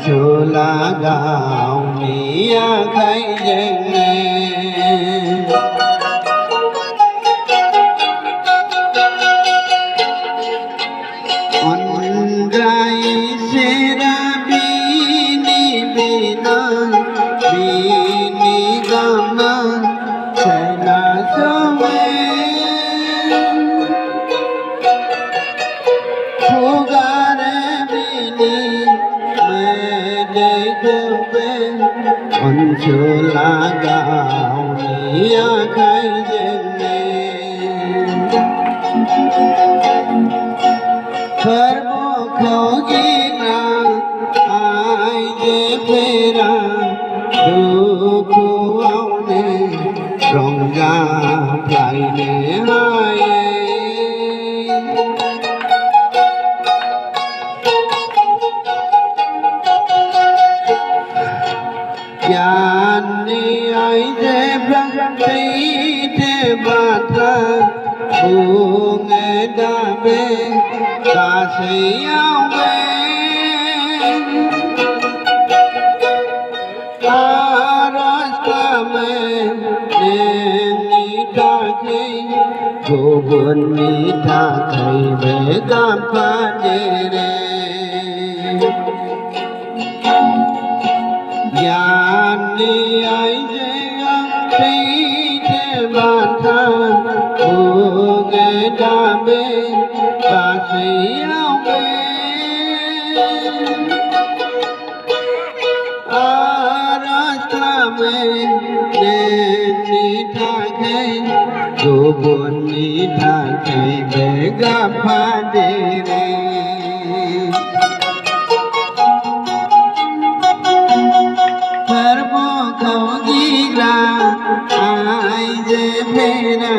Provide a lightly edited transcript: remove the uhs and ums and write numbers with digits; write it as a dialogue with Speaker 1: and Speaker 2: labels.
Speaker 1: ছোলা গাও মিয়া খাই জেনে অন্ধ্রাই সেরা বিনি বিনা বিনি গামা সেনা সমে ফুগারে বিনি দেখবে অঞ্চলা গাওয়া খাই জেনে খর্ব খোগিনা আই যে ফেরা দুঃখ আউনে রঙ্গা প্রাইনে হায়ে ज्ञानी आई जे ब्रह्मीते बाता भूंगे दाबे कासियावे आरस्ता में नीता के गोबन नीता कई बेगा पाजे रे ज्ञानी आई जे पीछे बाता भूंगे डाबे कासियावे आरस्ता में नीता के गोबन नीता के बेगा पाजे रे खर्बो खौगीला आई जे फेरा